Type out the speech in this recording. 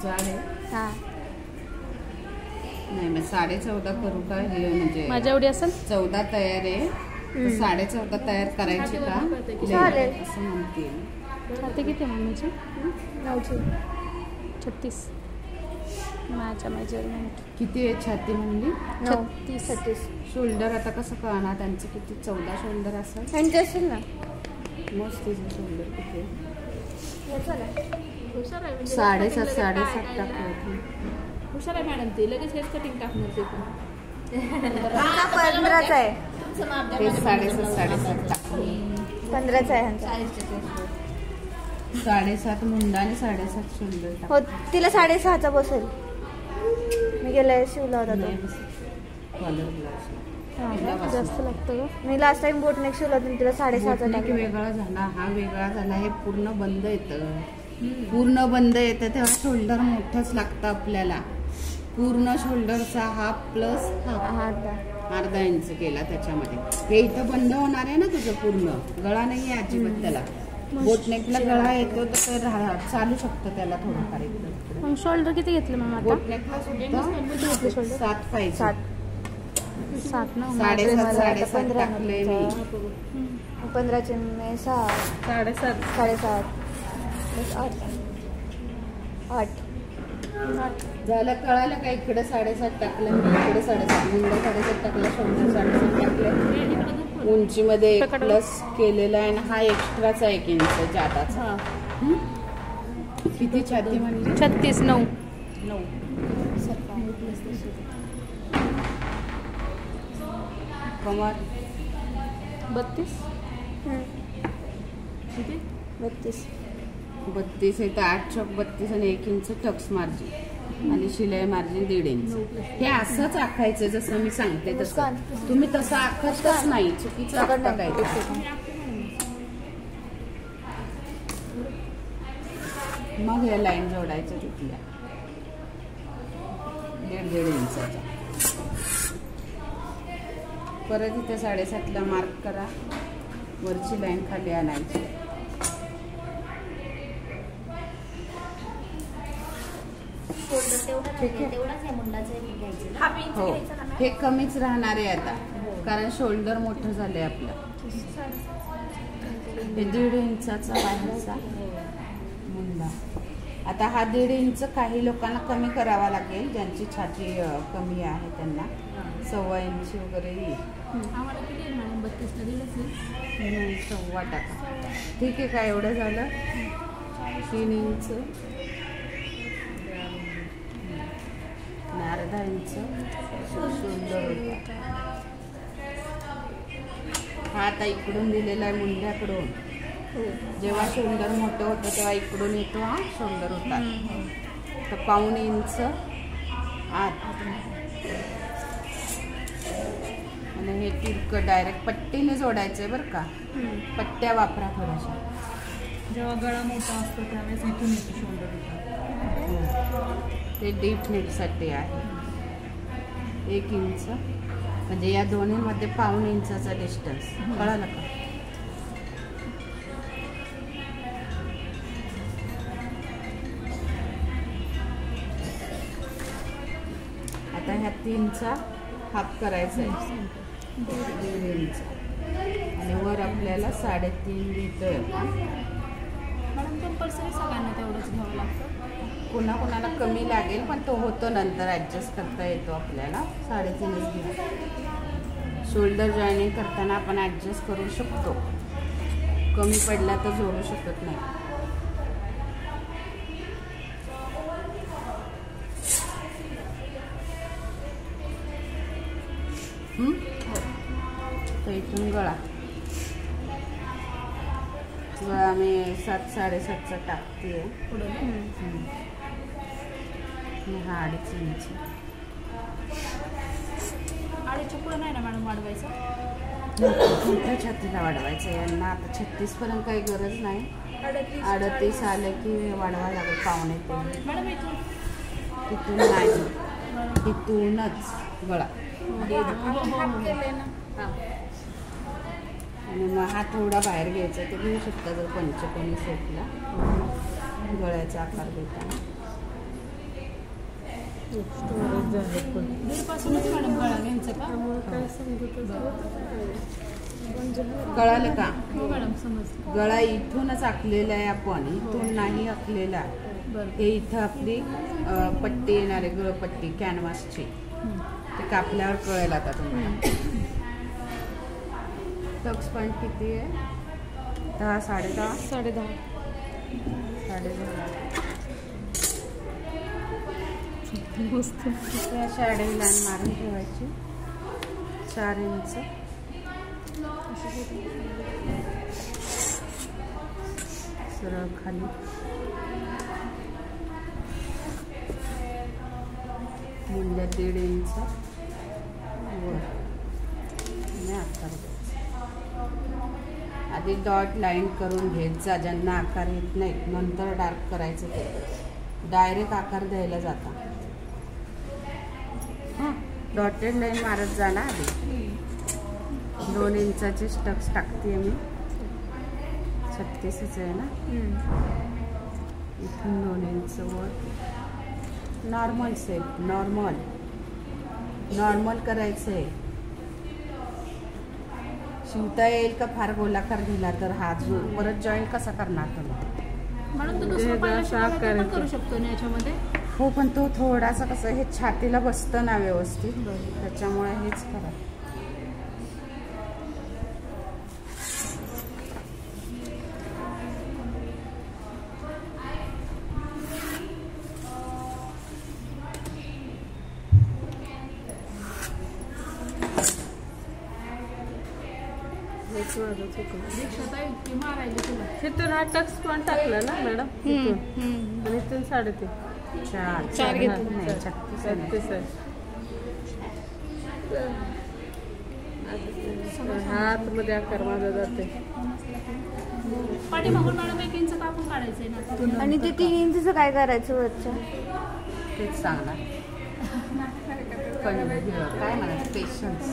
जाड आहे. हां नाही मग 14.5 करू का हे म्हणजे माझ्या एवढी असेल 14 तयार आहे. 14.5 तयार करायची का चालेल असं म्हणते. छाती किती मम्मीची 9ची 36 माझ्या मेजरमेंट किती आहे छाती म्हणली 36. शोल्डर आता कसं कळणार त्यांचं किती 14 शोल्डर असेल. त्यांचे असेल ना मस्त तिचं शोल्डर किती आहे. 7.5 टाकलं. हुशार आहे मॅडम ती लगेच हेच कटिंग टाकणार ते पण 15च आहे. ते 7.5 टाकलं 15च आहे ह्यांचा 7.5 मुंडा आणि 7.5 शोल्डर हो तिला 6.5चा बसेल. मी गेल्या शिवला होता तो कॉलर ब्लाउज. हां जास्त लागतं का. मी लास्ट टाइम बोटनेक शिवला होता तिला 6.5चा टाकला. वेगळा झाला हा वेगळा झाला. हे पूर्ण बंद येतं. पूर्ण बंद येतं तेव्हा शोल्डर मोठंच लागतं आपल्याला. पूर्ण शोल्डरचा हाफ प्लस अर्धा इंच केला त्याच्यामध्ये. हे इथं बंद होणार आहे ना तुझं पूर्ण. गळा नाही आहे अजिबात त्याला. बोटनेकला गळा येतो तर चालू शकतो त्याला थोडंफार एकदम. मग शोल्डर किती घेतलं मग आता बोटनेकला सुद्धा 7 पाहिजे. 7 ना 7.5 टाकले मी. 15चे 6 7.5 8 झालं कळालं का. इकडे 7.5 टाकलं मी इकडे 7.5 मुंडा 7.5 टाकलं शोल्डर 7.5 टाकले. उंचीमध्ये 1 प्लस केलेला आहे. हा एक्स्ट्राचा 1 इंच जादाचा. किती छाती म्हणजे 36 9 कमर 32 किती 32 आहे तर 8 चौक 32 आणि 1 इंच टक्स मार्जिन आणि शिलाई मार्जिन 1.5 इंच. हे असंच आखायचं जसं मी सांगते तसं. तुम्ही तसं आखतच नाही. चुकीचं आखायचं. मग या लाईन जोडायच्या तिथल्या 1.5 इंचाच्या. परत इथे 7.5ला मार्क करा. वरची लाईन खाली आणायची. हो हे कमीच राहणार आहे आता कारण शोल्डर मोठं झालंय आपलं. हे 1.5 इंचाचा बाहेरचा मुंडा. आता हा 1.5 इंच काही लोकांना कमी करावा लागेल. ज्यांची छाती कमी आहे त्यांना 1.25 इंच वगैरे येईल. आम्हाला किती आहे मॅडम 32ला 1.5 1.25 टाका. ठीक आहे का. एवढं झालं 3 इंच आणि 1/2 इंच शोल्डर होता. हा आता इकडून दिलेला आहे मुंड्याकडून. जेव्हा शोल्डर मोठं होतं तेव्हा इकडून येतो हा शोल्डर होता. तर 1.25 इंच आत आणि हे तिरकं डायरेक्ट पट्टीने जोडायचंय बरं का. पट्ट्या वापरा थोड्याशा. जेव्हा गळा मोठा असतो त्यावेळेस इथून येतो शोल्डर. ते डीप नेकसाठी आहे. 1 इंच म्हणजे या दोन्हीमध्ये 1.25 इंचाचा डिस्टन्स. कळालं का. आता ह्या 3चा हाफ करायचा आहे 1.5 इंच आणि वर आपल्याला 3.5 लिटर. मॅडम कंपल्सरी सगळ्यांना तेवढंच घ्यावं लागतं. कोणाकोणाला कमी लागेल पण तो होतो नंतर ॲडजस्ट करता येतो आपल्याला. 3.5 घ्या. शोल्डर जॉईनिंग करताना आपण ॲडजस्ट करू शकतो. कमी पडला तर जोडू शकत नाही. तर इथून गळा मी 7-7.5 टाकते. हा 2.5 इंच. 2.5च्या पुढे नाही ना मॅडम वाढवायचं. मोठ्या छातीला वाढवायचं. यांना आता 36 पर्यंत काही गरज नाही. 38 आलं की वाढवा लागेल 1.25. मॅडम तिथून नाही तिथूनच गळा. आणि मग हा थोडा बाहेर घ्यायचा. ते घेऊ शकता जर 55 सेटला गळ्याचा आकार देताना. दीडपासूनच मॅडम गळा घ्यायचा का? कळालं का? हो मॅडम समजलं. गळा इथूनच आखलेला आहे आपण, इथून नाही आखलेला. बरं. हे इथं आपली पट्टी येणार आहे, गळपट्टी कॅनव्हासची. ते कापल्यावर कळेल आता तुम्हाला. टक्स पॉईंट किती आहे? 10, 10:30. 10:30. 10:30. मस्त. अशा आडवी लाईन मारून ठेवायची 4 इंच. सरळ खाली मूल्य 1.5 इंच वर आणि आकार द्यायचा. आधी डॉट लाईन करून घेत जा ज्यांना आकार येत नाही, नंतर डार्क करायचं. ते डायरेक्ट आकार द्यायला जाता. डॉटेड लाईन मारत जा ना आधी. 2 इंचाचे स्टक्स टाकते मी. 36च आहे ना. इथून 2 इंच वर. नॉर्मल सेप, नॉर्मल करायचं आहे. शिवता येईल का फार गोलाकार दिला तर हात परत जॉईंट कसा करणार तुम्ही? मॅडम तो दुसरा पाहिला शिवाय पण करू शकतो ना याच्यामध्ये? हो, पण तो थोडासा कसं हे छातीला बसतं ना व्यवस्थित, त्याच्यामुळे हेच करा. तिथून हा टक्स पण टाकला ना मॅडम, आणि इथून 3.5. 4 घेतले. 36 हात मध्ये आकार माझा जाते. पाठीमागून मॅडम 1 इंच कापून काढायचंय ना. आणि ते 3 इंचचं काय करायचं वरच्या? तेच सांगणार. पण काय म्हणायचं, पेशन्स.